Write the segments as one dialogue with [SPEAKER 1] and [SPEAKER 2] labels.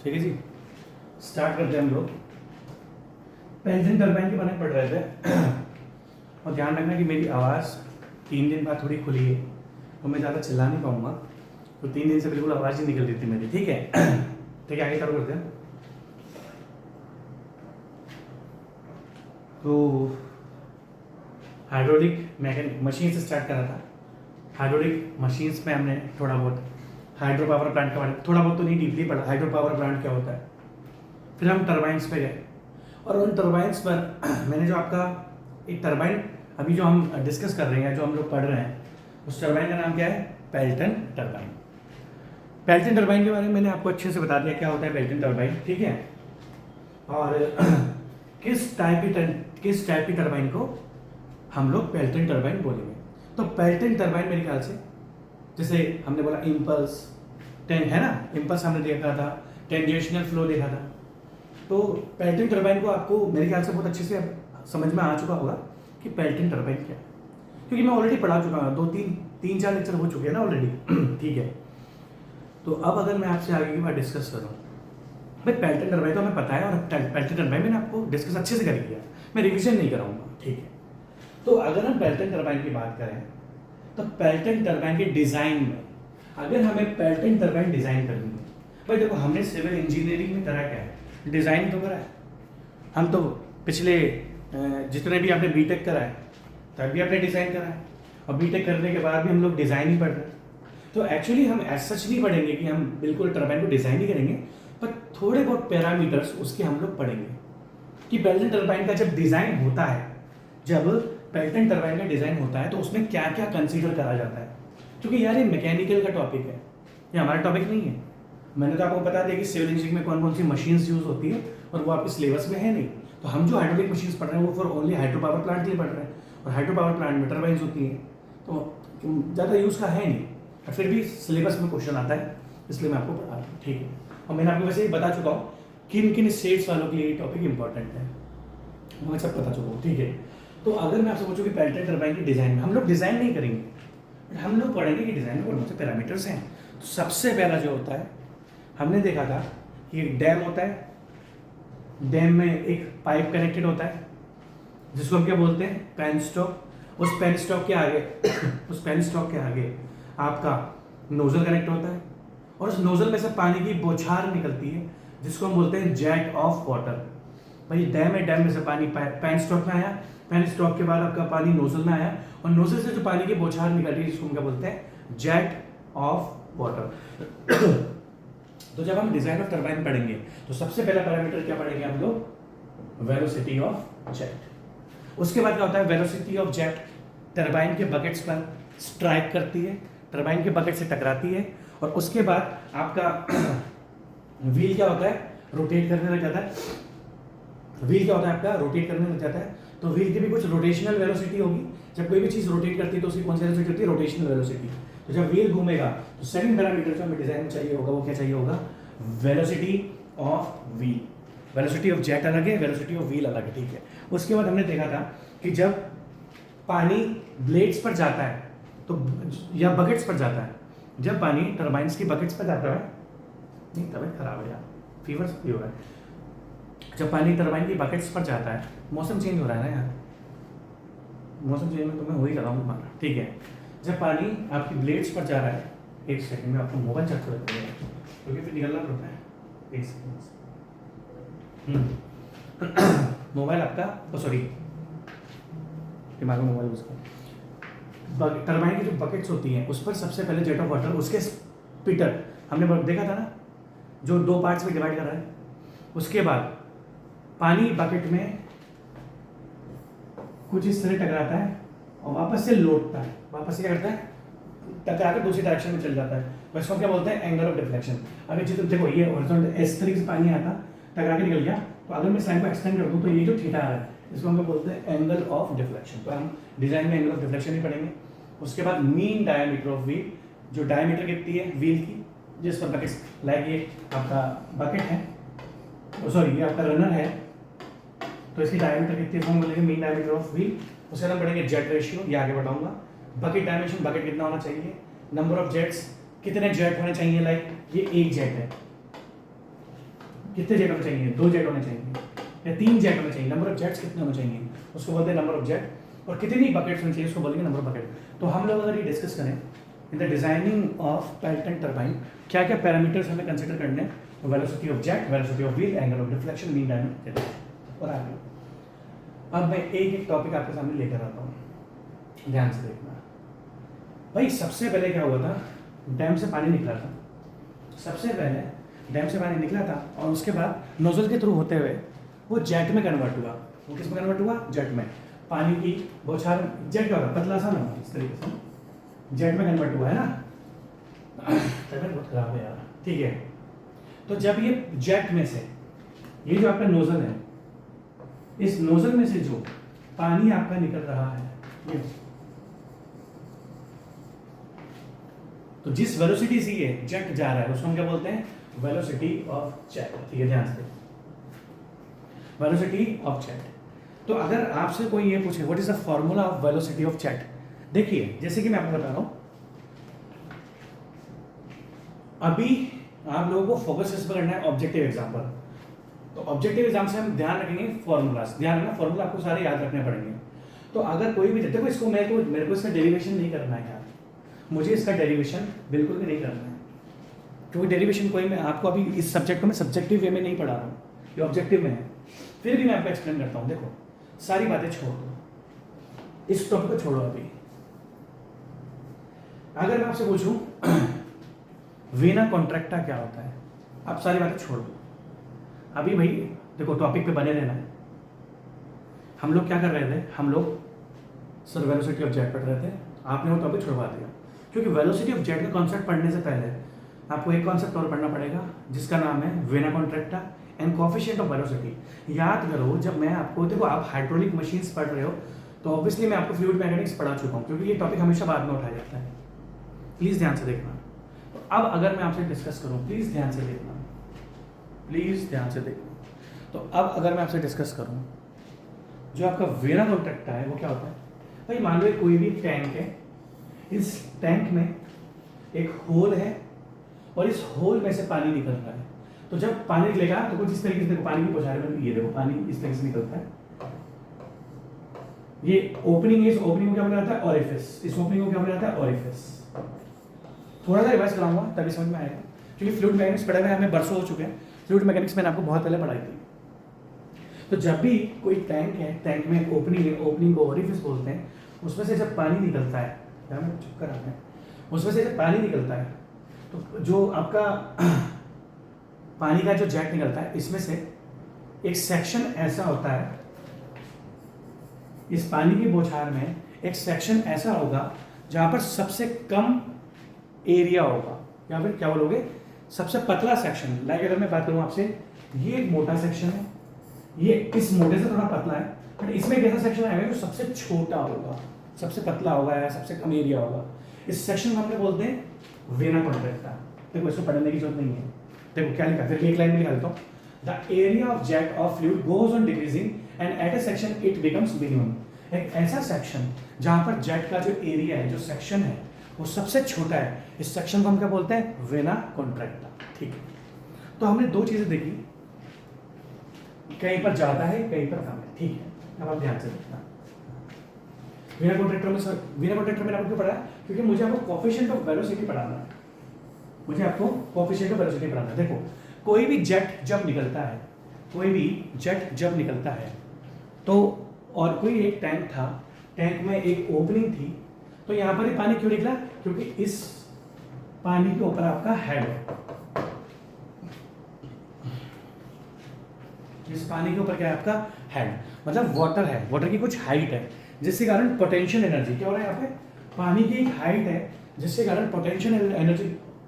[SPEAKER 1] ठीक है जी, स्टार्ट करते हैं हम लोग। पेल्टन टरबाइन के बारे में पढ़ रहे थे और ध्यान रखना कि मेरी आवाज़ 3 दिन बाद थोड़ी खुली है तो मैं ज़्यादा चिल्ला नहीं पाऊँगा, तो 3 दिन से बिल्कुल आवाज़ ही निकल रही थी मेरी। ठीक है ठीक है, आगे चालू करते हैं। तो हाइड्रोलिक मैकेनिक मशीन से स्टार्ट करा था। हाइड्रोलिक मशीन्स में हमने थोड़ा बहुत हाइड्रो पावर प्लांट के बारे में, थोड़ा बहुत तो नहीं डीपली पढ़ा, हाइड्रो पावर प्लांट क्या होता है। फिर हम टरबाइंस पे गए और उन टरबाइंस पर मैंने जो आपका एक टरबाइन अभी जो हम डिस्कस कर रहे हैं, जो हम लोग पढ़ रहे हैं, उस टरबाइन का नाम क्या है? Pelton turbine. पेल्टन टरबाइन के बारे में मैंने आपको अच्छे से बता दिया क्या होता है पेल्टन टरबाइन, ठीक है। और किस टाइप की टरबाइन को हम लोग पेल्टन टरबाइन बोलेंगे। तो पेल्टन टरबाइन मेरे ख्याल से, जैसे हमने बोला इम्पल्स है ना, इम्पल्स हमने देखा था, टेंजेशनल फ्लो देखा था। तो पेल्टन टरबाइन को आपको मेरे ख्याल से बहुत अच्छे से समझ में आ चुका होगा कि पेल्टन टरबाइन क्या है, क्योंकि मैं ऑलरेडी पढ़ा चुका हूँ, 2-3-4 लेक्चर हो चुके हैं ना ऑलरेडी ठीक है। तो अब अगर मैं आपसे आगे की बात डिस्कस करूँ, भाई पेल्टन टरबाइन तो हमें पता है और पेल्टन टरबाइन मैंने आपको डिस्कस अच्छे से कर दिया, मैं रिविजन नहीं कराऊंगा, ठीक है। तो अगर हम पेल्टन टरबाइन की बात करें तो पेल्टन टरबाइन के डिज़ाइन में अगर हमें पेल्टन टरबाइन डिज़ाइन करनी है, भाई देखो हमने सिविल इंजीनियरिंग में करा क्या है, डिज़ाइन तो करा है। हम तो पिछले जितने भी आपने बीटेक करा है तब भी आपने डिज़ाइन करा है, और बीटेक करने के बाद भी हम लोग डिज़ाइन ही पढ़ रहे हैं। तो एक्चुअली हम एज सच नहीं पढ़ेंगे कि हम बिल्कुल टरबाइन को डिज़ाइन ही करेंगे, पर थोड़े बहुत पैरामीटर्स उसके हम लोग पढ़ेंगे कि पेल्टन टरबाइन का जब डिज़ाइन होता है, जब पेल्टन टरबाइन का डिज़ाइन होता है तो उसमें क्या क्या कंसीडर करा जाता है। क्योंकि यार ये मैकेनिकल का टॉपिक है, ये हमारा टॉपिक नहीं है। मैंने तो आपको बता दिया कि सिविल इंजीनियरिंग में कौन कौन सी मशीन्स यूज़ होती है और वो आपके सिलेबस में है नहीं। तो हम जो हाइड्रोलिक मशीन्स पढ़ रहे हैं वो for only hydro power plant के लिए पढ़ रहे हैं, और हाइड्रो पावर प्लांट में टरबाइंस होती हैं, तो ज़्यादा यूज़ का है नहीं, और फिर भी सिलेबस में क्वेश्चन आता है, इसलिए मैं आपको पढ़ा रहा हूँ, ठीक है। और मैंने आपको वैसे ही बता चुका हूँ किन किन स्टेट्स वालों के लिए ये टॉपिक इंपॉर्टेंट है, मैं सब बता चुका हूँ, ठीक है। तो अगर मैं आपसे पूछूँ कि पेल्टन टरबाइन की डिज़ाइन में हम लोग डिज़ाइन नहीं करेंगे, हम लोग पढ़ेंगे कि डिज़ाइन में कौन से पैरामीटर्स हैं। तो सबसे पहला जो होता है, हमने देखा था कि एक डैम होता है, डैम में एक पाइप कनेक्टेड होता है जिसको हम क्या बोलते हैं? Penstock. उस पेन स्टॉक के आगे आपका नोजल कनेक्ट होता है, और उस नोजल में से पानी की बौछार निकलती है जिसको हम बोलते हैं जेट ऑफ वाटर। भाई डैम है, डैम में से पानी पेन स्टॉक में आया, पेन स्टॉक के बाद आपका पानी नोजल में आया, और नोजल से जो पानी की बौछार निकल रही है जिसको हम क्या बोलते हैं? Jet of water. तो जब हम डिजाइन ऑफ टरबाइन पढ़ेंगे तो सबसे पहला पैरामीटर क्या पढ़ेंगे हम लोग? Velocity of jet. उसके बाद क्या होता है? वेलोसिटी ऑफ जेट टरबाइन के बकेट्स पर स्ट्राइक करती है, टरबाइन के बकेट से टकराती है, और उसके बाद आपका व्हील क्या होता है? रोटेट करने लग जाता है। व्हील क्या होता है आपका? रोटेट करने लग जाता है। तो व्हील की भी कुछ रोटेशनल वेलोसिटी होगी, जब कोई भी चीज़ रोटेट करती है तो उसकी कौन सी वेलोसिटी होती है? Rotational velocity. तो जब व्हील घूमेगा तो सेकंड पैरामीटर जो हमें डिजाइन में चाहिए होगा वो क्या चाहिए होगा? Velocity of wheel. Velocity of jet अलग है, वेलोसिटी ऑफ व्हील अलग है, ठीक है। उसके बाद हमने देखा था कि जब पानी ब्लेड्स पर जाता है तो, या बकेट्स पर जाता है, जब पानी टरबाइंस की बकेट्स पर जाता है, नहीं तबीयत खराब है यार, फीवर भी हो रहा है, जब पानी टरबाइन की बकेट्स पर जाता है, मौसम चेंज हो रहा है ना यार, मौसम चेंज में तो मैं हो ही लगा हूँ, ठीक है। जब पानी आपकी ब्लेड्स पर जा रहा है, एक सेकंड में आपको मोबाइल चार्ज कर देगा क्योंकि फिर निकलना पड़ता है, एक सेकंड। मोबाइल आपका, सॉरी दिमाग में मोबाइल उसका, टरबाइन की जो बकेट्स होती हैं उस पर सबसे पहले जेट ऑफ वाटर, उसके स्पिटर हमने देखा था ना, जो 2 पार्ट्स में डिवाइड कर रहा है। उसके बाद पानी बकेट में कुछ इस तरह टकराता है और वापस से लौटता है, वापस से क्या करता है? टकरा कर दूसरी डायरेक्शन में चल जाता है। वैसे हम क्या बोलते हैं? Angle of deflection. अगर चित्र देखो, ये हॉरिजॉन्टल इस तरीके से पानी आता, टकरा के निकल गया, तो अगर मैं साइन को एक्सटेंड कर दूं तो ये जो थीटा आ रहा है इसको हम बोलते हैं एंगल ऑफ डिफ्लेक्शन। तो हम डिजाइन में एंगल ऑफ डिफ्लेक्शन ही पढ़ेंगे। उसके बाद मीन डायमीटर ऑफ व्हील, जो डायमीटर कितनी है व्हील की, जिस पर बकेट लाइक ये आपका बकेट है, सॉरी ये आपका रनर है, तो इसकी डायमीटर कितनी है? हम बोलेंगे मीन डायमीटर ऑफ व्हील। उसके बाद हम पढ़ेंगे जेट रेशियो, ये आगे बताऊंगा। बकेट डायमेंशन, बकेट कितना होना चाहिए, नंबर ऑफ जेट्स, कितने जेट होने चाहिए, लाइक ये एक जेट है, कितने जेट होने चाहिए, 2 जेट होने चाहिए या 3 जेट होने चाहिए, नंबर ऑफ जेट्स कितने होने चाहिए उसको बोलते हैं नंबर ऑफ जेट, और कितनी बकेट्स होनी चाहिए उसको बोलेंगे नंबर ऑफ बकेट। तो हम लोग अगर ये डिस्कस करें in the designing of Pelton turbine, क्या क्या पैरामीटर्स हमें कंसिडर करने हैं, velocity of jet, velocity of wheel, angle of deflection, mean diameter और आगे। अब मैं एक एक टॉपिक आपके सामने लेकर आता हूँ, ध्यान से देखना भाई। सबसे पहले क्या हुआ था, डैम से पानी निकला था, सबसे पहले डैम से पानी निकला था और उसके बाद नोजल के थ्रू होते हुए वो जेट में कन्वर्ट हुआ। वो किस में कन्वर्ट हुआ, जेट में। पानी की बौछार, जेट क्या होगा, पतला सा ना, इस तरीके से जेट में कन्वर्ट हुआ है ना। तबीयत बहुत खराब है यार, ठीक है। तो जब ये जेट में से, ये जो आपका नोजल है, इस नोजल में से जो पानी आपका निकल रहा है, ये तो जिस वेलोसिटी से ये जेट जा रहा है उसको हम क्या बोलते हैं, वेलोसिटी ऑफ जेट। ठीक है, ध्यान से, वेलोसिटी ऑफ जेट। तो अगर आपसे कोई ये पूछे what is the formula of velocity of jet, देखिए जैसे कि मैं आपको बता रहा हूं, अभी आप लोगों को फोकस इस पर करना है ऑब्जेक्टिव एग्जाम पर। तो ऑब्जेक्टिव एग्जाम से हम ध्यान रखेंगे फॉर्मूलाज, ध्यान रखना फॉर्मूला आपको सारे याद रखने पड़ेंगे। तो अगर कोई भी, देखो इसको मेरे को इसका डेरिवेशन नहीं करना है यार, मुझे इसका डेरिवेशन बिल्कुल भी नहीं करना है, क्योंकि डेरिवेशन कोई, मैं आपको अभी इस सब्जेक्ट को मैं सब्जेक्टिव वे में नहीं पढ़ा रहा हूँ, ये ऑब्जेक्टिव में है। फिर भी मैं आपको एक्सप्लेन करता हूँ। देखो सारी बातें छोड़ दो, इस टॉपिक को छोड़ो अभी। अगर मैं आपसे पूछूं वेना कॉन्ट्रैक्टा क्या होता है, आप सारी बातें छोड़ दो अभी भाई। देखो टॉपिक पे बने रहना है। हम लोग क्या कर रहे थे, हम लोग सर वेलोसिटी ऑफ जेट पढ़ रहे थे, आपने वो टॉपिक छुड़वा दिया, क्योंकि वेलोसिटी ऑफ जेट का कॉन्सेप्ट पढ़ने से पहले आपको एक कॉन्सेप्ट और पढ़ना पड़ेगा जिसका नाम है vena contracta and coefficient of velocity. याद करो, जब मैं आपको, देखो आप हाइड्रोलिक मशीन्स पढ़ रहे हो तो ऑब्वियसली मैं आपको फ्लूइड मैकेनिक्स पढ़ा चुका हूँ, क्योंकि ये टॉपिक हमेशा बाद में उठाया जाता है। प्लीज़ ध्यान से देखना। तो अब अगर मैं आपसे डिस्कस करूँ, प्लीज़ ध्यान से देखना, प्लीज़ ध्यान से देखना। तो अब अगर मैं आपसे डिस्कस करूँ, जो आपका वेना कॉन्ट्रैक्टा है वो क्या होता है भाई। मान लो कोई भी टैंक है, इस टैंक में एक होल है और इस होल में से पानी निकल रहा है। तो जब पानी निकलेगा तो कुछ इस तरीके से, देखो पानी की बौछारें में, ये देखो पानी इस तरीके से निकलता है। ये ओपनिंग है, इस ओपनिंग को क्या बोला जाता है, ओरिफिस। इस ओपनिंग को क्या बोला जाता है, ओरिफिस। थोड़ा सा रिवाइज कराऊंगा तभी समझ में आएगा, क्योंकि फ्लूइड मैकेनिक्स पढ़े हुए हमें बरसों हो चुके हैं। फ्लूइड मैकेनिक्स मैंने आपको बहुत पहले पढ़ाई थी। तो जब भी कोई टैंक है, टैंक में ओपनिंग है, ओपनिंग को ओरिफिस बोलते हैं, उसमें से जब पानी निकलता है, चुप रहा है, उसमें से जब पानी निकलता है तो जो आपका पानी का जो जेट निकलता है, इसमें से एक सेक्शन ऐसा होता है, इस पानी की बौछार में एक सेक्शन ऐसा होगा जहां पर सबसे कम एरिया होगा, या फिर क्या बोलोगे, सबसे पतला सेक्शन। लाइक अगर मैं बात करूं आपसे, ये एक मोटा सेक्शन है, ये इस मोटे से थोड़ा पतला है, बट इसमें एक ऐसा सेक्शन आएगा जो सबसे छोटा होगा, सबसे पतला होगा या सबसे कम एरिया होगा। इस सेक्शन को हमने बोलते हैं वेना कॉन्ट्रैक्टा। देखो इसको पढ़ने की जरूरत नहीं है, देखो क्या लिखा, फिर एक लाइन में लिखा देता हूँ। The area of jet of fluid goes on decreasing and at a section it becomes minimum. एक ऐसा सेक्शन जहां पर जेट का जो एरिया है, जो सेक्शन है, वो सबसे छोटा है, इस सेक्शन को हम क्या बोलते हैं, वेना कॉन्ट्रैक्टा। ठीक है, तो हमने दो चीजें देखी, कहीं पर ज्यादा है, कहीं पर कम है। ठीक है, अब आप ध्यान से देखना। वेना कॉन्ट्रैक्टर मैंने आपको क्यों पढ़ा है, क्योंकि मुझे आपको कोएफिशिएंट ऑफ वेलोसिटी पढ़ाना है, मुझे आपको कोएफिशिएंट ऑफ वेलोसिटी पढ़ाना है। देखो कोई भी जेट जब निकलता है, कोई भी जेट जब निकलता है तो, और कोई एक टैंक था, टैंक में एक ओपनिंग थी, तो यहाँ पर ही पानी क्यों निकला, क्योंकि इस पानी के ऊपर आपका हेड है, इस पानी के ऊपर क्या है आपका हेड, मतलब वाटर है, वाटर की कुछ हाइट है, जिसके कारण पोटेंशियल एनर्जी क्या हो रहा है, यहाँ पे पानी की एक हाइट है जिसके कारण पोटेंशियल एनर्जी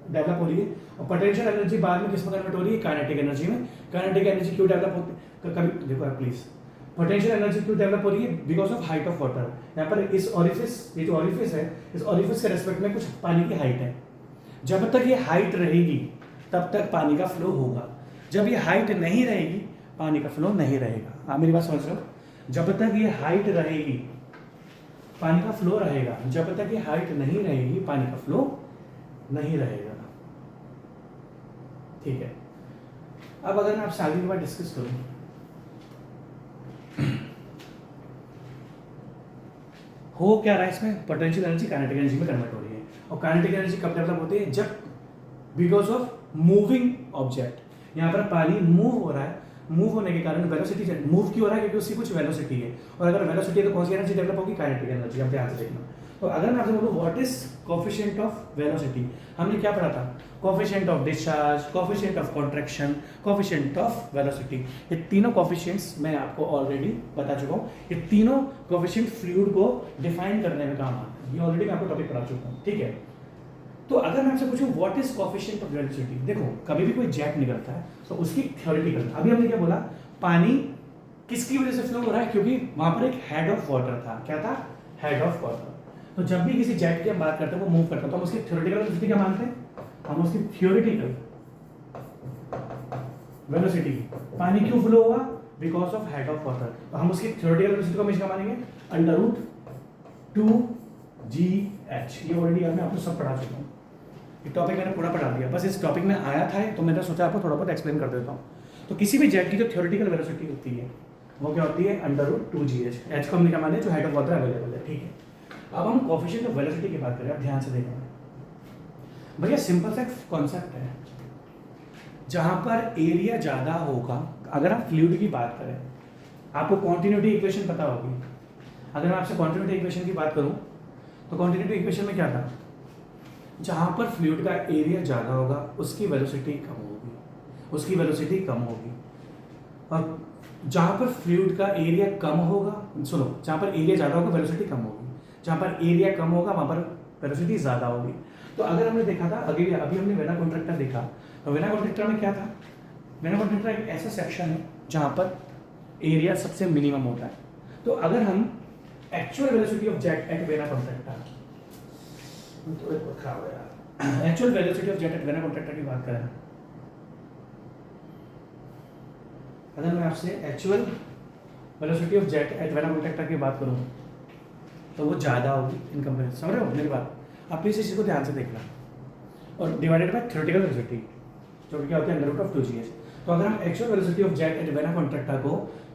[SPEAKER 1] डेवलप हो रही है, और पोटेंशियल एनर्जी बाद में किस में कन्वर्ट हो रही है, काइनेटिक एनर्जी में। काइनेटिक एनर्जी क्यों डेवलप होती है, कभी देखो प्लीज, पोटेंशियल एनर्जी क्यों डेवलप हो रही है, because of height of water. यहाँ पर इस ऑरिफिस, ये जो ऑरिफिस है, इस ऑरिफिस के रेस्पेक्ट में कुछ पानी की हाइट है, जब तक ये हाइट रहेगी तब तक पानी का फ्लो होगा, जब ये हाइट नहीं रहेगी पानी का फ्लो नहीं रहेगा। आप मेरी बात समझ रहे हो, जब तक ये हाइट रहेगी पानी का फ्लो रहेगा, जब तक ये हाइट नहीं रहेगी पानी का फ्लो नहीं रहेगा। ठीक है, अब अगर मैं आपसे आगे की बात डिस्कस करूं, हो क्या रहा है इसमें, पोटेंशियल एनर्जी काइनेटिक एनर्जी में कन्वर्ट हो रही है। और काइनेटिक एनर्जी कब डेवलप होती है, जब बिकॉज ऑफ मूविंग ऑब्जेक्ट, यहाँ पर पानी मूव हो रहा है, मूव होने के कारण वेलोसिटी मूव क्यों हो रहा है, क्योंकि उसकी कुछ वेलोसिटी है, और अगर वेलोसिटी है तो कौन सी एनर्जी डेवलप होगी, काइनेटिक एनर्जी। अब ध्यान से देखना, तो अगर मैं आपसे बोलूँ what is coefficient of velocity, हमने क्या पढ़ा था, coefficient of discharge, coefficient of contraction, coefficient of velocity. ये तीनों कोफिशिएंट्स मैं आपको ऑलरेडी बता चुका हूँ। ये तीनों कोफिशिएंट फ्लूइड को डिफाइन करने में काम आते हैं, ये ऑलरेडी मैं आपको टॉपिक पढ़ा चुका हूँ, ठीक है। तो अगर मैं आपसे पूछूं what is coefficient of velocity, देखो कभी भी कोई जेट निकलता है तो उसकी थ्योरेटिकल, अभी हमने क्या बोला, पानी किसकी वजह से फ्लो हो रहा है, क्योंकि वहां पर एक हेड ऑफ वाटर था, क्या था, हेड ऑफ वाटर। तो जब भी किसी जेट की हम बात करते हैं वो मूव करता है तो हम उसकी थ्योरेटिकल वेलोसिटी क्या मानते हैं, हम उसकी थ्योरेटिकल वेलोसिटी, पानी क्यों फ्लो होगा, because of head of water, तो हम उसकी थ्योरेटिकल वेलोसिटी को हमेशा मानेंगे अंडर रूट 2gh। ये ऑलरेडी मैं आपको सब पढ़ा चुका हूँ, ये टॉपिक मैंने पूरा पढ़ा दिया, बस इस टॉपिक में आया था तो मैंने सोचा आपको थोड़ा बहुत एक्सप्लेन कर देता हूँ। तो किसी भी जेट की जो थ्योरेटिकल वेलोसिटी होती है वो क्या होती है, अंडर रूट 2gh। एच को हमने क्या माने, जो हेड ऑफ वाटर अवेलेबल है, ठीक है। अब हम कोफिशिएंट ऑफ वेलोसिटी की बात करें, अब ध्यान से देखना भैया, सिंपल सा कॉन्सेप्ट है, जहां पर एरिया ज़्यादा होगा, अगर आप फ्लूइड की बात करें, आपको कॉन्टिन्यूटी इक्वेशन पता होगी, अगर मैं आपसे कॉन्टिन्यूटी इक्वेशन की बात करूं तो कॉन्टिन्यूटी इक्वेशन में क्या था, जहां पर फ्लूइड का एरिया ज़्यादा होगा उसकी वेलोसिटी कम होगी, उसकी वेलोसिटी कम होगी, और जहां पर फ्लूइड का एरिया कम होगा, सुनो, जहां पर एरिया ज़्यादा होगा वेलोसिटी कम होगी, जहां पर एरिया कम होगा वहां पर वेलोसिटी ज़्यादा होगी। तो अगर हमने देखा था अभी हमने वेना कॉन्ट्रैक्टर देखा, तो वेना कॉन्ट्रैक्टर में क्या था, वेना कॉन्ट्रैक्टर एक ऐसा सेक्शन है जहां पर एरिया सबसे मिनिमम होता है। तो अगर हम actual velocity of jet eight vena contractor, actual velocity of jet eight vena contractor की बात करें, अगर मैं आपसे actual velocity of jet eight vena contractor की बात करूं तो वो ज़्यादा होगी इन कंपेरिजन, समझ रहे हो मेरी बात, आप प्लीज़ इस चीज़ को ध्यान से देखना, और डिवाइडेड बाय थ्योरेटिकल वेलोसिटी जो कि क्या होती है अंडर रूट ऑफ 2gh। तो अगर हम actual velocity of jet eight vena contractor को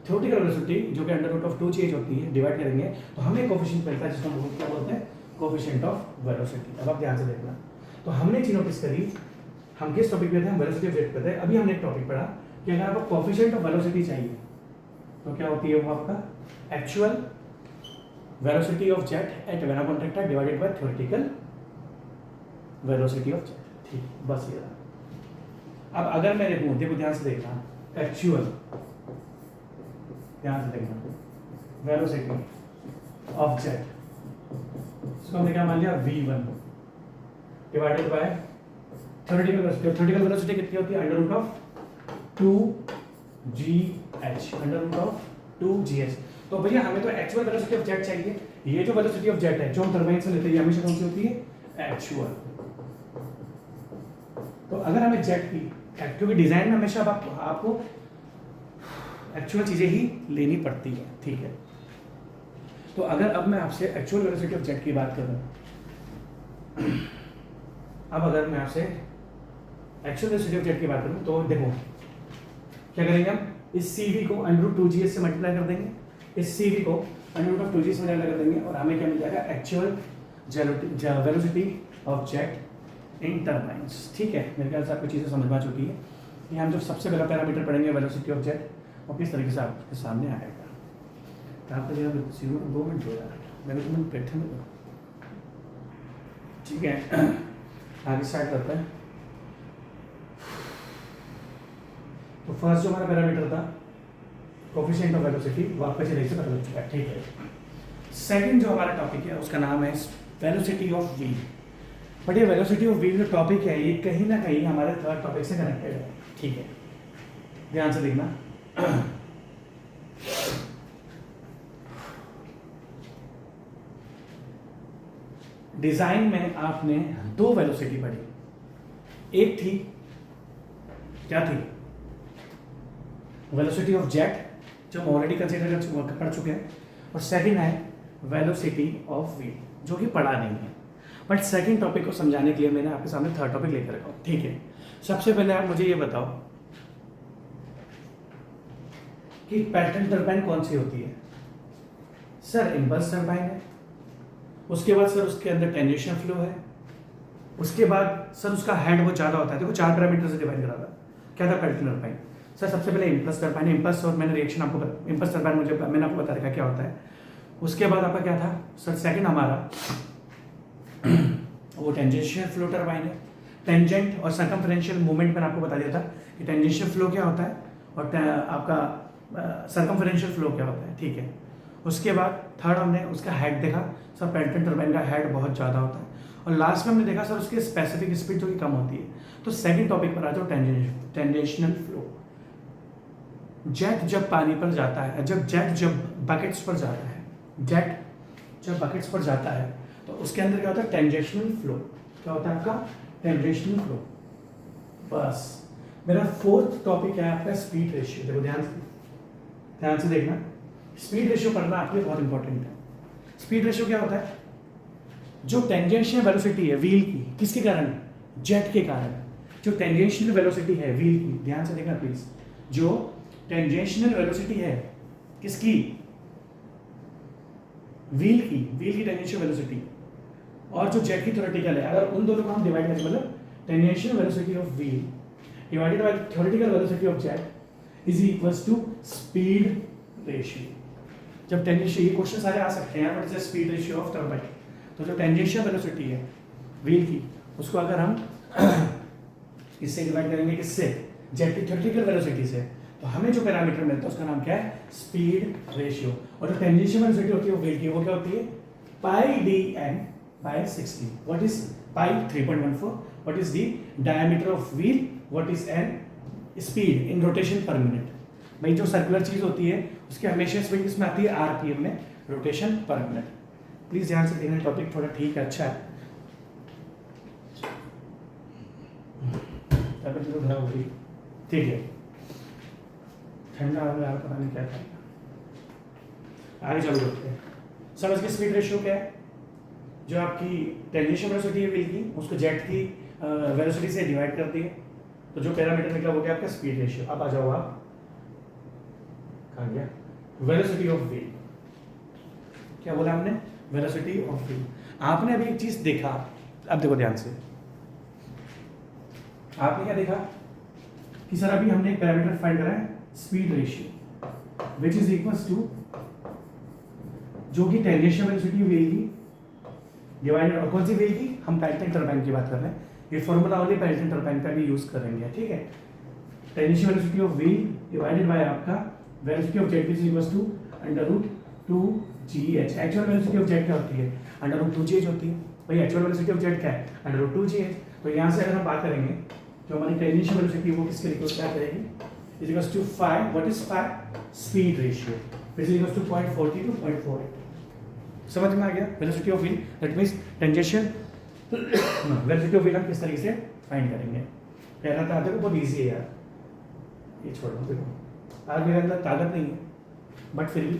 [SPEAKER 1] थ्योरेटिकल वेलोसिटी जो कि अंडर रूट ऑफ 2gh होती है डिवाइड करेंगे तो हमें कोफिशिएंट मिलता है जिसको हम क्या बोलते हैं, कोफिशिएंट ऑफ वेलोसिटी। अब आप ध्यान से देखना, तो हमने चीज़ नोटिस करी, हम किस टॉपिक पे थे, हम वेलोसिटी ऑफ जेट पे थे। अभी हमने एक टॉपिक पढ़ा कि अगर आपको कोफिशिएंट ऑफ वेलोसिटी चाहिए तो क्या होती है वो आपका actual velocity of jet eight vena contractor divided by theoretical velocity of jet, ठीक, बस ये रहा। अब अगर मैं देखो ध्यान से देखना, एक्चुअल, ध्यान से देखना, वेलोसिटी ऑफ जेट, इसको हमने क्या मान लिया v1 divided by theoretical velocity. Theoretical velocity कितनी होती है, under root of 2gh, under root of 2gh। तो भैया हमें तो एक्चुअल वेलोसिटी ऑफ जेट चाहिए, ये जो वेलोसिटी ऑफ जेट है जो हम टरबाइन से लेते हैं ये हमेशा कौन सी होती है, एक्चुअल। तो अगर हमें जेट की, क्योंकि डिजाइन में हमेशा आपको एक्चुअल चीजें ही लेनी पड़ती है, ठीक है। तो अगर अब मैं आपसे एक्चुअल वेलोसिटी ऑफ जेट की बात करूं, अब अगर मैं आपसे एक्चुअल वेलोसिटी ऑफ जेट की बात करूं तो देखो क्या करेंगे, हम इस CV को अंडर रूट 2gh से मल्टीप्लाई कर देंगे, इस CV को अंडर रूट ऑफ 2gh से मल्टीप्लाई कर देंगे, और हमें क्या मिल जाएगा, actual velocity of jet in turbines, ठीक है। मेरे ख्याल से आपको चीज़ें समझ में आ चुकी है। ये हम जो सबसे पहला पैरामीटर पढ़ेंगे वेलोसिटी ऑफ जेट, और किस तरीके से आपके सामने आएगा। तो आपको जो 2 मिनट हो रहा है, मेरे 2 मिनट बैठे में, ठीक है। आगे स्टार्ट करते हैं। तो फर्स्ट जो हमारा पैरामीटर था कोफिशिएंट ऑफ वेलोसिटी, वो आपको चलिए से पता लग चुका है, ठीक है। सेकंड जो हमारा टॉपिक है उसका नाम है वेलोसिटी ऑफ व्हील। बट ये वेलोसिटी ऑफ व्हील जो टॉपिक है ये कहीं ना कहीं हमारे थर्ड टॉपिक से कनेक्टेड है, ठीक है, ध्यान से देखना। डिजाइन में आपने 2 वेलोसिटी पढ़ी, एक थी क्या थी, वेलोसिटी ऑफ जेट जो हम ऑलरेडी कंसीडर कर चुके हैं, और सेकंड है वेलोसिटी ऑफ व्हील जो कि पढ़ा नहीं है, बट सेकंड टॉपिक को समझाने के लिए मैंने आपके सामने थर्ड टॉपिक लेकर रखा हूँ, ठीक है। सबसे पहले आप मुझे ये बताओ कि पैटर्न टरबाइन कौन सी होती है। सर इम्पल्स टरबाइन है, उसके बाद सर उसके अंदर टेंजेंशियल फ्लो है, उसके बाद सर उसका हेड बहुत ज़्यादा होता है। देखो 4 पैरामीटर से डिवाइड करा था, क्या था पैटर्न टरबाइन। सर सबसे पहले इम्पल्स टरबाइन, इम्पल्स और मैंने रिएक्शन आपको इम्पल्स टरबाइन मैंने आपको बता रखा क्या होता है। उसके बाद आपका क्या था सर, सेकंड हमारा वो टेंजेंशियल फ्लो टरबाइन है। टेंजेंट और सर्कमफरेंशियल मूवमेंट मैंने आपको बता दिया था कि टेंजेंशियल फ्लो क्या होता है और आपका सर्कमफरेंशियल फ्लो क्या होता है, ठीक है। उसके बाद थर्ड हमने उसका हेड देखा, सर पैटर्न टरबाइन का हेड बहुत ज़्यादा होता है। और लास्ट में हमने देखा सर उसकी स्पेसिफिक स्पीड जो कि कम होती है। तो सेकंड टॉपिक पर आ जाओ, टेंजेंशियल फ्लो। जेट जब पानी पर जाता है, जब बकेट्स पर जाता है, जेट जब बकेट्स पर जाता है तो उसके अंदर क्या होता है, टेंजेंशियल फ्लो। क्या होता है आपका, टेंजेंशियल फ्लो। बस मेरा फोर्थ टॉपिक है आपका स्पीड रेशियो। देखो ध्यान से देखना, स्पीड रेशियो पढ़ना आपके लिए बहुत इंपॉर्टेंट है। स्पीड रेशियो क्या होता है, जो टेंजेंशियल वेलोसिटी है व्हील की, किसके कारण, जेट के कारण। जो टेंजेंशियल वेलोसिटी है व्हील की, ध्यान से देखना प्लीज, जो टेंजेंशियल वेलोसिटी है किसकी, व्हील की टेंजेंशियल वेलोसिटी और जो जेट की थ्योरेटिकल है, अगर उन दोनों को हम डिवाइड करें, मतलब tangential velocity of wheel divided by theoretical velocity of jet is equals to speed ratio. जब टेंजेंशियल, ये क्वेश्चन सारे आ सकते हैं, what is the speed ratio of turbine. तो जो टेंजेंशियल वेलोसिटी है व्हील की, उसको अगर हम इससे डिवाइड करेंगे, किससे, जेट की थ्योरेटिकल वेलोसिटी से, तो हमें जो पैरामीटर मिलता है उसका नाम क्या है, स्पीड रेशियो। और जो टेंजेंशियल वेलोसिटी होती है वो व्हील की, वो क्या होती है, pi D N by 60। What is pi, 3.14। What is the diameter of wheel, what is N, speed in rotation per minute. भाई जो सर्कुलर चीज होती है उसकी हमेशा स्पीड किसमें आती है, आरपीएम में, रोटेशन पर मिनट। प्लीज ध्यान से देखना, टॉपिक थोड़ा ठीक है, अच्छा है। ठीक है, ठंडा हो गया, पता नहीं क्या था। आगे चलो करते हैं। समझ के स्पीड रेशियो क्या है, जो आपकी टेंजेंशियल वेलोसिटी है व्हील की, उसको जेट की वेलोसिटी से डिवाइड करती है, तो जो पैरामीटर निकला वो क्या आपका स्पीड रेशियो। अब आ जाओ आप, कहाँ गया, वेलोसिटी ऑफ व्हील। क्या बोला हमने, वेलोसिटी ऑफ व्हील। आपने अभी एक चीज देखा, अब देखो ध्यान से, आपने क्या देखा कि सर अभी हमने एक पैरामीटर फाइंड करा है, speed ratio, which is equals to जो कि टेंजेंशियल वेलोसिटी व्हील की डिवाइडेड, और कौन सी व्हील की, हम पैटर्न टरबाइन की बात कर रहे हैं। ये फॉर्मूला ओनली पैटर्न टरबाइन का भी यूज करेंगे, ठीक है। Tangential velocity of wheel divided by आपका velocity of jet, which is equals to √2gh। Actual velocity of jet क्या होती है, √2gh होती है। भाई एक्चुअल वेलोसिटी ऑफ जेट क्या है, √2gh। तो यहाँ से अगर हम बात करेंगे, जो हमारी टेंजेंशियल वेलोसिटी वो किसके इक्वल क्या करेगी, is equals to phi, what is phi, speed ratio, which is equals to 0.40 to 0.48। समझ में आ गया, velocity of wheel, that means tangential velocity of wheel हम किस तरीके से फाइंड करेंगे। कहना था देखो बहुत इजी है यार, ये छोड़ दो, देखो आज मेरे अंदर ताकत नहीं है, बट फिर भी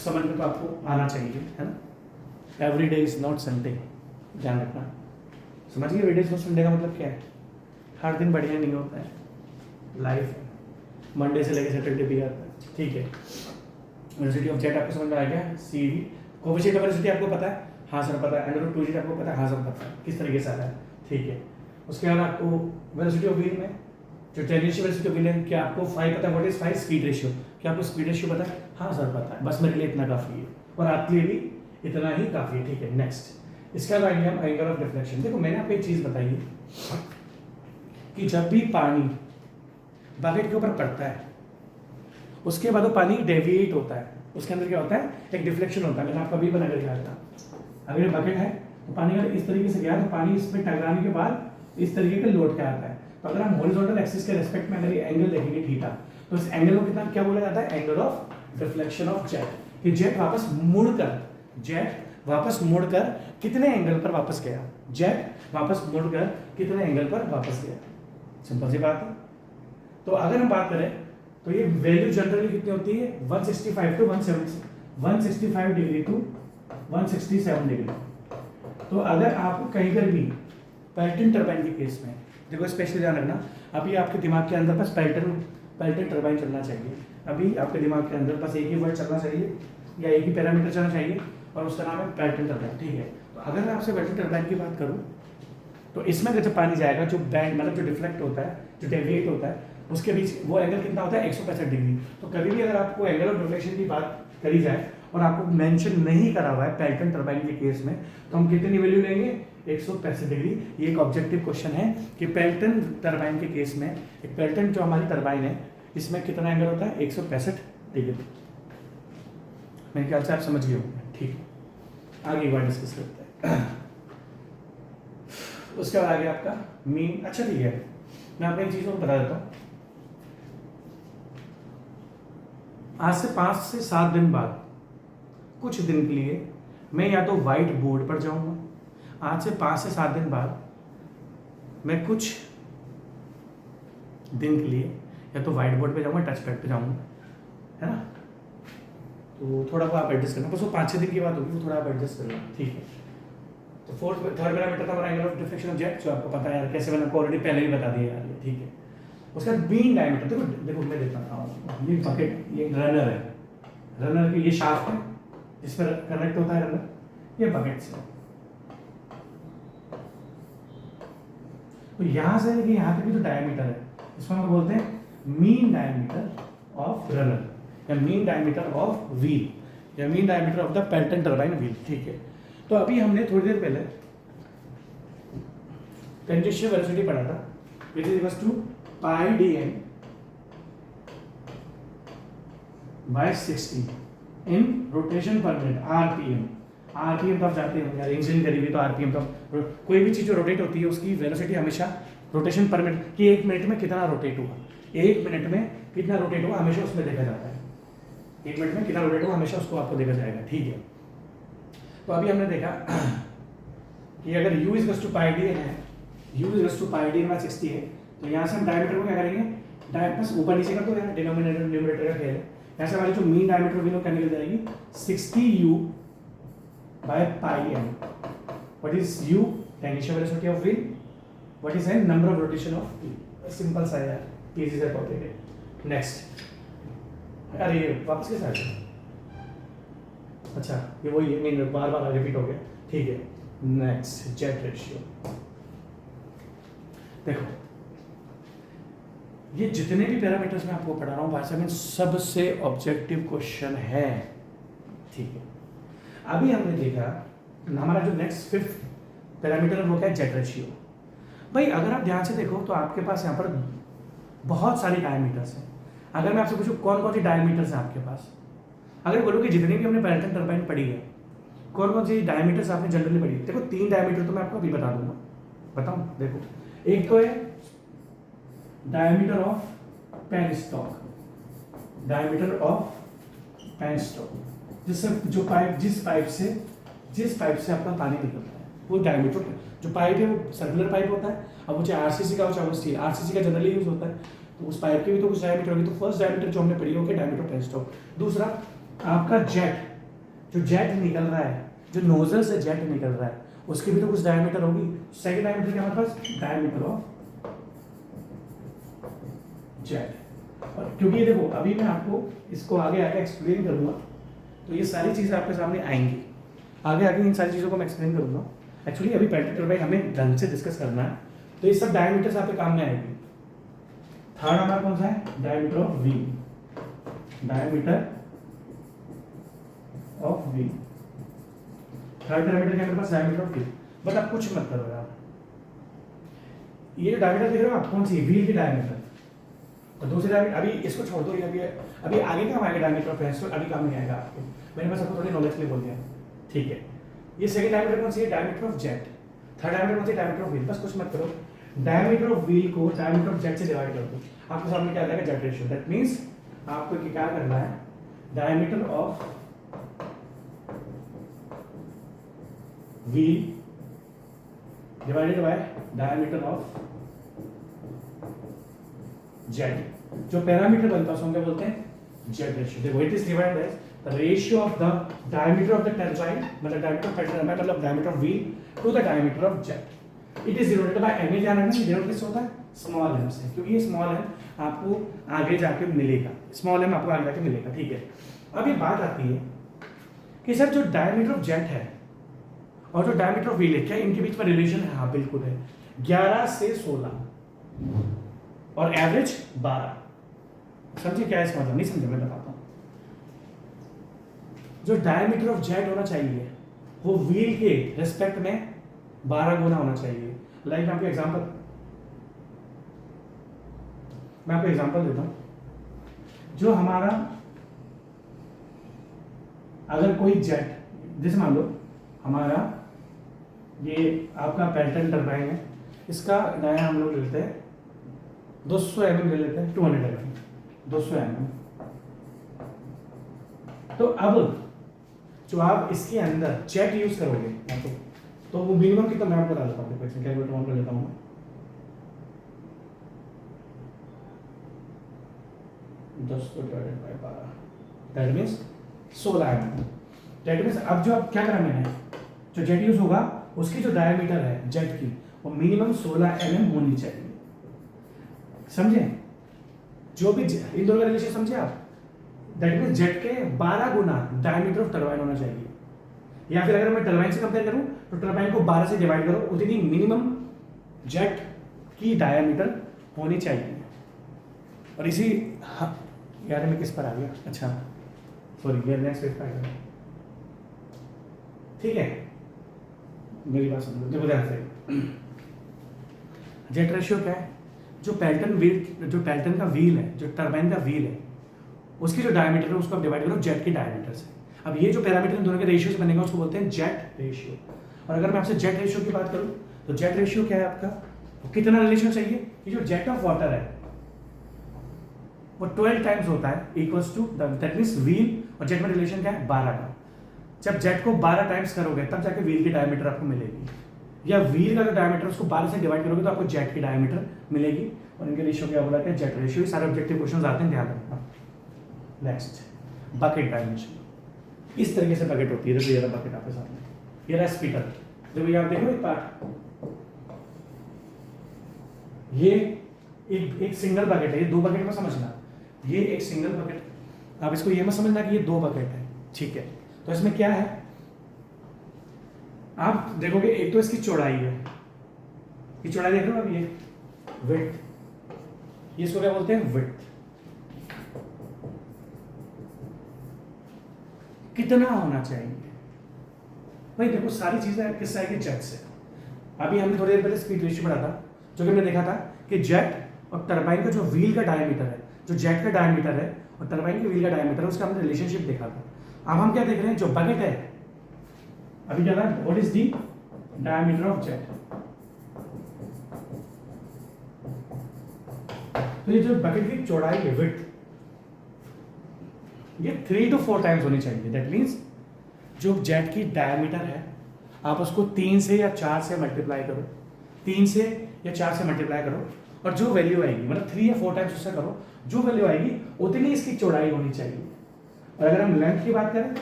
[SPEAKER 1] समझ में तो आपको आना चाहिए, है ना। Every day is not Sunday, ध्यान रखना। समझिए, every day is not Sunday का मतलब क्या है, हर दिन बढ़िया नहीं होता है, लाइफ है, मंडे से लेकर सैटरडे भी आता है, ठीक है। वेलोसिटी ऑफ जेट आपको समझ में आ गया, सी वी। कोएफिशिएंट ऑफ वेलोसिटी आपको पता है, हाँ सर पता है। √2g आपको पता है, हाँ सर पता है, किस तरीके से आता है, ठीक है। उसके बाद आपको वेलोसिटी ऑफ व्हील में जो टेंजेंशियल वेलोसिटी ऑफ व्हील है, क्या आपको फाई पता है, what is phi, speed ratio. क्या आपको स्पीड रेशियो पता है, हाँ सर पता है, बस मेरे लिए इतना काफ़ी है, और आपके लिए भी इतना ही काफ़ी है, ठीक है। नेक्स्ट, इसका आएंगे हम एंगल ऑफ डिफ्लेक्शन। देखो मैंने आपको एक चीज़ बताई है कि जब भी पानी बकेट के ऊपर पड़ता है, उसके बाद वो पानी डेविएट होता है, उसके अंदर क्या होता है, एक डिफ्लेक्शन होता है। मैंने आपका भी बना कर दिखाया था। अगर ये बकेट है तो पानी अगर इस तरीके से गया तो पानी इसमें टकराने के बाद इस तरीके का लोड क्या आता है। तो अगर हम हॉरिजॉन्टल एक्सिस के रेस्पेक्ट में अगर ये एंगल देखेंगे थीटा, तो इस एंगल को कितना क्या बोला जाता है, angle of deflection of jet. कि जेट वापस मुड़कर कितने एंगल पर वापस गया, जेट वापस मुड़कर कितने एंगल पर वापस गया। सिंपल सी बात है। तो अगर हम बात करें तो ये वैल्यू जनरली कितनी होती है, 165 टू 165 डिग्री टू 167 डिग्री। तो अगर आपको कहीं पर भी पैटर्न टरबाइन के केस में, देखो स्पेशली ध्यान रखना, अभी आपके दिमाग के अंदर बस पैटर्न टरबाइन चलना चाहिए। अभी आपके दिमाग के अंदर बस एक ही वर्ड चलना चाहिए या एक ही पैरामीटर चलना चाहिए और उसका नाम है पेल्टन टरबाइन, ठीक है। तो अगर मैं आपसे पेल्टन टरबाइन की बात करूँ तो इसमें अगर जब पानी जाएगा, जो बैंड मतलब जो डिफ्लेक्ट होता है, जो डेविएट होता है, उसके बीच वो एंगल कितना होता है 165 डिग्री। तो कभी भी अगर आपको एंगल ऑफ डिफ्लेक्शन की बात करी जाए और आपको मेंशन नहीं करा हुआ है पेल्टन टरबाइन के केस में, तो हम कितनी वैल्यू लेंगे 165 डिग्री। ये एक ऑब्जेक्टिव क्वेश्चन है कि पेल्टन टरबाइन के केस में एक पेल्टन जो हमारी टरबाइन है इसमें कितना एंगल होता है 165 डिग्री। मेरे ख्याल से आप समझ गए होंगे, ठीक है। आगे एक बार डिस्कस करते हैं। उसके बाद आगे आपका मीन, अच्छा ठीक है, मैं आपको एक चीज़ और बता देता हूँ। आज से 5 से 7 दिन बाद कुछ दिन के लिए मैं या तो व्हाइट बोर्ड पर जाऊंगा, आज से 5 से 7 दिन बाद मैं कुछ दिन के लिए या तो व्हाइट बोर्ड पे जाऊंगा, टच पैड पे जाऊंगा, है ना। तो थोड़ा वो आप एडजस्ट करना, बस वो 5-6 दिन की बात होगी, वो थोड़ा आप एडजस्ट करना, ठीक है। तो थर्ड पैरामीटर था हमारा angle of deflection of jet, जो आपको पता है यार कैसे, मैंने आपको ऑलरेडी पहले ही बता दिया यार, ठीक है। उसका बीन डायमीटर देखो देखो मैं देता हूँ, ये बकेट, ये रनर है, रनर की ये शाफ्ट है जिस पर कनेक्ट होता है रनर, ये बकेट से। तो यहाँ से लेके यहाँ तक की जो डायमीटर है इसको हम बोलते हैं मीन डायमीटर ऑफ रनर या मीन डायमीटर ऑफ व्हील या mean diameter of the Pelton turbine wheel, ठीक है। तो अभी हमने थोड़ी देर पहले टेंजेंशियल वेलोसिटी पढ़ा था, which is equals to pi dn by 60 in rotation per minute RPM. RPM तो आप जानते हो यार, इंजीनियरिंग करी हुई तो आरपीएम, तो कोई भी चीज जो रोटेट होती है उसकी वेलोसिटी हमेशा रोटेशन पर मिनट कि 1 मिनट में कितना रोटेट हुआ, 1 मिनट में कितना रोटेट हुआ हमेशा उसमें देखा जाता है, 1 मिनट में कितना रोटेट हुआ हमेशा उसको आपको देखा जाएगा, ठीक है। तो अभी हमने देखा कि अगर u is to pi D है, u is to pi D by 60 है, तो यहाँ से हम डायमीटर को क्या करेंगे, डायमीटर ऊपर नीचे कर दो यार, डिनोमिनेटर न्यूमरेटर का खेल है। यहाँ से हमारी जो मीन डायमीटर व्हील क्या निकल जाएगी 60u by pi m। What is u, tangential velocity of wheel, what is n, number of rotation of wheel. Simple सा है यार, इजी सा टॉपिक है। नेक्स्ट, अरे वापस कैसे आ गया, अच्छा ये वही है, नहीं बार बार रिपीट हो गया, ठीक है। नेक्स्ट जेट रेशियो, देखो ये जितने भी पैरामीटर्स मैं आपको पढ़ा रहा हूँ भाई साहब, सबसे ऑब्जेक्टिव क्वेश्चन है, ठीक है। अभी हमने देखा हमारा जो नेक्स्ट 5th पैरामीटर है वो क्या है, जेट रेशियो। भाई अगर आप ध्यान से देखो तो आपके पास यहाँ पर बहुत सारे डायमीटर्स हैं। अगर मैं आपसे पूछूं कौन कौन सी डायमीटर्स हैं आपके पास, अगर बोलो कि जितनी भी हमने पेल्टन टरबाइन पढ़ी है कौन कौन सी डायमीटर्स आपने जनरली पढ़ी है, देखो 3 डायमीटर तो मैं आपको अभी बता दूंगा, बताऊं, देखो एक तो है diameter of penstock, diameter of penstock, जिससे जिस पाइप से आपका पानी निकलता है वो डायमीटर, जो पाइप है वो सर्कुलर पाइप होता है, अब वो चाहे आरसीसी का हो चाहे वो स्टील, आरसीसी का जनरली यूज होता है, तो उस पाइप के भी तो कुछ डायमीटर होगी। तो फर्स्ट डायमीटर जो हमने पढ़ी होगी डायमीटर पेनस्टॉक। दूसरा आपका जेट, जो जेट निकल रहा है, जो नोजल से जेट निकल रहा है उसकी भी तो कुछ डायमीटर होगी। सेकंड डायमीटर क्या हमारे पास, डायमीटर ऑफ जेट। और क्योंकि ये देखो अभी मैं आपको इसको आगे आगे एक्सप्लेन करूंगा तो ये सारी चीज़ें आपके सामने आएंगी, आगे आगे इन सारी चीज़ों को मैं एक्सप्लेन करूंगा। एक्चुअली अभी पेल्टन टरबाइन हमें ढंग से डिस्कस करना है, तो ये सब डायमीटर्स आपके काम में आएंगे। थर्ड हमारा कौन सा है, diameter of wheel, diameter of wheel. Third diameter क्या मेरे पास, डायमीटर ऑफ व्हील। बट आप कुछ मत करो यार, ये डायमीटर देख रहे हो आप, कौन सी व्हील की डायमीटर, और दूसरे डायमीटर अभी इसको छोड़ दो, ये अभी आगे काम आएगा डायमीटर ऑफ पेंसिल, अभी काम नहीं आएगा आपको, मैंने बस आपको थोड़ी नॉलेज के लिए बोल दिया, ठीक है। ये सेकंड डायमीटर कौन सी है, diameter of jet. Third diameter कौन सी, डायमीटर ऑफ व्हील। बस कुछ मत करो, डायमीटर ऑफ व्हील को डायमीटर ऑफ जेट से डिवाइड कर दो, आपके सामने क्या आ जाएगा, जेट रेशियो। दैट मींस आपको क्या करना है, diameter of wheel divided by diameter of jet. जो पैरामीटर बनता है उसको क्या बोलते हैं, जेट रेशियो। देखो it is divided as the ratio of the diameter of the turbine, मतलब डायमीटर ऑफ पेल्टन टरबाइन मतलब diameter of wheel to the diameter of jet. It is denoted by M. ध्यान रखना denote किससे होता है, small M से, क्योंकि ये स्मॉल एम आपको आगे जाके मिलेगा, स्मॉल एम आपको आगे जाके मिलेगा, ठीक है। अब ये बात आती है कि सर जो डायमीटर ऑफ जेट है और जो डायमीटर ऑफ व्हील है, क्या इनके बीच में रिलेशन है? हाँ बिल्कुल है, 11 से 16 और एवरेज 12। समझे क्या है इसका मतलब? नहीं समझे, मैं बताता हूँ। जो डायमीटर ऑफ जेट होना चाहिए वो व्हील के रिस्पेक्ट में 12 गुना होना चाहिए। लाइक मैं आपको एग्जांपल देता हूँ। जो हमारा अगर कोई जेट, जैसे मान लो हमारा ये आपका पेल्टन टरबाइन है, इसका डाया हम लोग लेते हैं 200 mm ले लेते हैं, 200 mm, 200 mm। तो अब जो आप इसके अंदर जेट यूज करोगे तो वो मिनिमम कितना, मैं आपको बता देता हूँ, कैलकुलेटर ऑन कर लेता हूँ मैं। 10 divided by 12, that means 16 mm। That means अब जो आप क्या करा मैंने, जो जेट यूज होगा उसकी जो डायमीटर है जेट की वो मिनिमम 16 mm होनी चाहिए। समझे? जो भी इन दोनों का रिलेशन समझे आप? दैट मीन्स जेट के 12 गुना डायमीटर ऑफ टरबाइन होना चाहिए। या फिर अगर मैं टरबाइन से कंपेयर करूं तो टरबाइन को 12 से डिवाइड करो, उतनी मिनिमम जेट की डायमीटर होनी चाहिए। और इसी यार मैं किस पर आ गया, अच्छा सॉरी, ये नेक्स्ट पेज पर आ गया। ठीक है, मेरी बात समझो, देखो ध्यान से। जेट रेशियो क्या है? जो पेल्टन का व्हील है, जो टरबाइन का व्हील है, उसकी जो डायमीटर है उसको आप डिवाइड करो जेट की डायमीटर से। अब ये जो पैरामीटर इन दोनों के रेशियो से बनेगा उसको बोलते हैं जेट रेशियो। और अगर मैं आपसे जेट रेशियो की बात करूं तो जेट रेशियो क्या है आपका? तो कितना रिलेशन चाहिए? ये जो जेट ऑफ वाटर है वो 12 टाइम्स होता है equals to that means wheel और जेट में रिलेशन क्या है? 12 का। जब जेट को 12 टाइम्स करोगे तब जाके व्हील की डायमीटर आपको मिलेगी, या व्हील का जो डायमीटर उसको 12 से डिवाइड करोगे तो आपको जेट की डायमीटर मिलेगी। और इनके रेशियो क्या बोला है? Jet ratio. सारे ऑब्जेक्टिव क्वेश्चन आते हैं, ध्यान रखना। Next, bucket dimension. इस तरीके से बकेट होती है। देखो ये रहा बकेट आपके सामने, ये रहा स्पीकर। जब ये आप देखो एक पार्ट, ये एक सिंगल बकेट है, ये 2 बकेट में समझना। ये एक सिंगल बकेट, आप इसको ये मत समझना कि ये 2 बकेट है, ठीक है? तो इसमें क्या है आप देखोगे, एक तो इसकी चौड़ाई है, ये चौड़ाई देख रहे हो आप, ये विड्थ, ये इसको क्या बोलते हैं? विड्थ। कितना होना चाहिए भाई? देखो सारी चीजें किस आएगी? जेट से। अभी हमने थोड़ी देर पहले स्पीड रेशियो पढ़ा था, जो कि हमने देखा था कि जेट और टरबाइन का जो व्हील का डायमीटर है, जो जेट का डायमीटर है और टरबाइन के व्हील का डायमीटर है, उसका हमने रिलेशनशिप देखा था। अब हम क्या देख रहे हैं? जो बकेट है, अभी क्या है? What is the diameter of jet. तो ये जो बकेट की चौड़ाई है, विड्थ, ये 3 to 4 टाइम्स होनी चाहिए। दैट मीन्स जो जेट की डायमीटर है आप उसको 3 से या 4 से मल्टीप्लाई करो, 3 से या 4 से मल्टीप्लाई करो, और जो वैल्यू आएगी, मतलब 3 या 4 टाइम्स उससे करो, जो वैल्यू आएगी उतनी इसकी चौड़ाई होनी चाहिए। और अगर हम लेंथ की बात करें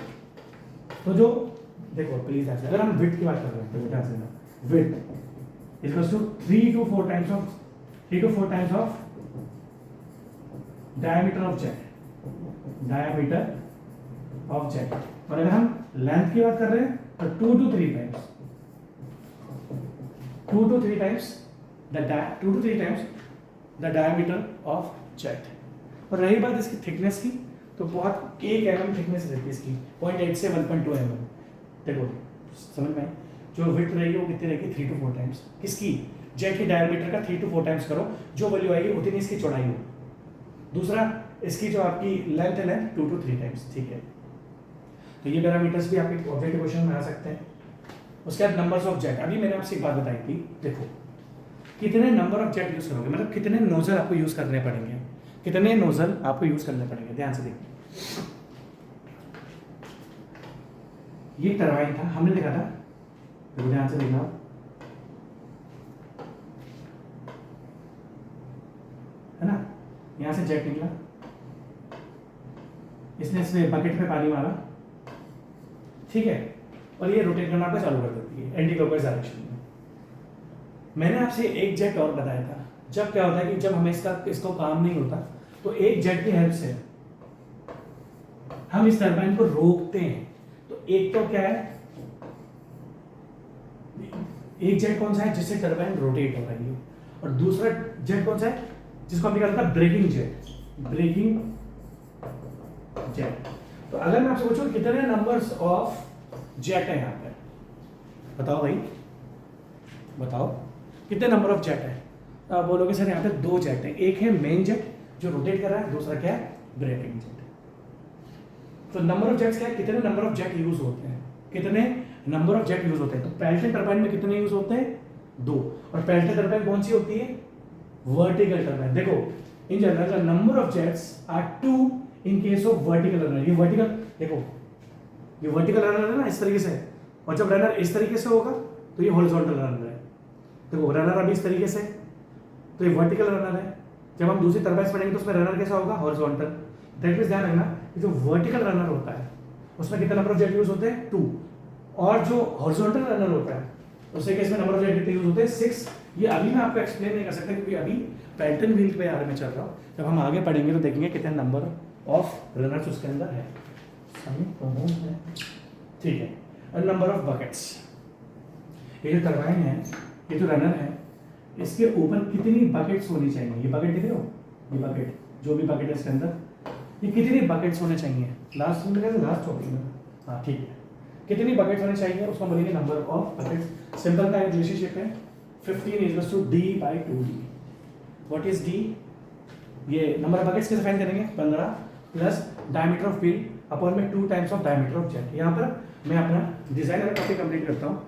[SPEAKER 1] तो जो देखो प्लीज, अगर हम विड्थ की बात कर रहे हैं तो ध्यान से, width equals to 3 to 4 times of diameter of jet, diameter of jet. और अगर हम लेंथ की बात कर रहे हैं तो 2 to 3 times, 2 to 3 times the diameter of jet. और रही बात इसकी थिकनेस की, तो बहुत 1 mm थिकनेस रहती है इसकी, 0.8 से 1.2 mm। देखो समझ में, जो विड्थ रहेगी वो कितनी रहेगी? 3 to 4 टाइम्स। किसकी? जेट की डायमीटर का 3 to 4 टाइम्स करो, जो वैल्यू आएगी उतनी इसकी चौड़ाई हो। दूसरा, इसकी जो आपकी लेंथ है, लेंथ 2 to 3 टाइम्स, ठीक है? तो ये पैरामीटर्स भी आपके ऑब्जेक्टिव क्वेश्चन में आ सकते हैं। उसके बाद नंबर्स ऑफ जेट। अभी मैंने आपसे एक बात बताई थी, देखो कितने नंबर ऑफ जेट यूज करोगे, मतलब कितने नोजल आपको यूज करने पड़ेंगे, कितने नोजल आपको यूज करने पड़ेंगे। ध्यान से देखिए, ये टरबाइन था, हमने देखा था, तो ध्यान से देखना, है ना? यहां से जेट निकला, इसने बकेट पे पानी मारा, ठीक है? और ये रोटेट करना आपका चालू कर देती है एंटी क्लॉकवाइज डायरेक्शन में। मैंने आपसे एक जेट और बताया था जब क्या होता है कि जब हमें इसको काम नहीं होता तो एक जेट की हेल्प से हम इस टरबाइन को रोकते हैं। तो एक तो क्या है, एक जेट कौन सा है जिससे टरबाइन रोटेट हो रही है, और दूसरा जेट कौन सा है जिसको हम निकालते हैं ब्रेकिंग जेट, ब्रेकिंग जेट। तो अगर मैं आपसे पूछूं कितने नंबर्स ऑफ जेट है यहाँ पे, बताओ भाई, बताओ कितने नंबर ऑफ जेट है। तो आप बोलोगे सर यहाँ पे 2 जेट है, एक है मेन जेट जो रोटेट कर रहा है, दूसरा क्या है ब्रेकिंग जेट। तो नंबर ऑफ जेट्स क्या है, कितने नंबर ऑफ जेट यूज होते हैं, कितने नंबर ऑफ जेट यूज होते हैं। तो पेल्टन टरबाइन में कितने यूज होते हैं, 2। और पेल्टन टरबाइन कौन सी होती है, वर्टिकल टरबाइन। देखो in general the number of jets are 2 in case of vertical runner. ये वर्टिकल, देखो ये वर्टिकल रनर है ना इस तरीके से, और जब रनर इस तरीके से होगा तो ये हॉरिजॉन्टल रनर है। देखो रनर अभी इस तरीके से, तो ये वर्टिकल रनर है। जब हम दूसरी टरबाइन पढ़ेंगे तो उसमें रनर कैसा होगा, हॉरिजॉन्टल। दैट मींस ध्यान रखना जो वर्टिकल रनर होता है उसमें कितने नंबर ऑफ जेट यूज होते हैं, 2। और जो हॉरिजॉन्टल रनर होता है उसके केस में नंबर ऑफ जेट कितने यूज होते हैं, 6। ये अभी मैं आपको एक्सप्लेन नहीं कर सकता क्योंकि अभी पेल्टन व्हील पे यार में चल रहा हूँ। जब हम आगे पढ़ेंगे तो देखेंगे कितने नंबर ऑफ रनर्स उसके अंदर है। ठीक है, और नंबर ऑफ बकेट्स। ये जो टरबाइन है, ये जो रनर है, इसके ऊपर कितनी बकेट्स होनी चाहिए। ये बकेट देख रहे हो, ये बकेट जो भी बकेट है इसके अंदर, ये कितनी बकेट्स होने चाहिए। लास्ट में लास्ट टॉपिक में, हाँ ठीक है, कितनी बकेट्स होने चाहिए उसको बोलेंगे नंबर ऑफ बकेट्स। सिंपल का रिलेशनशिप है 15 = D/2D। व्हाट इज D, ये नंबर ऑफ बकेट्स कैसे फाइंड करेंगे, 15 plus diameter of wheel upon में 2 times of diameter of jet. यहाँ पर मैं अपना डिजाइन वाला टॉपिक कंप्लीट करता हूँ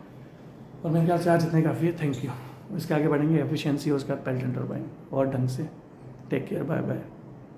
[SPEAKER 1] और मेरे ख्याल से आज इतने काफ़ी है। Thank you. इसके आगे बढ़ेंगे एफिशिएंसी उसका पेल्टन टरबाइन और ढंग से। Take care, bye bye.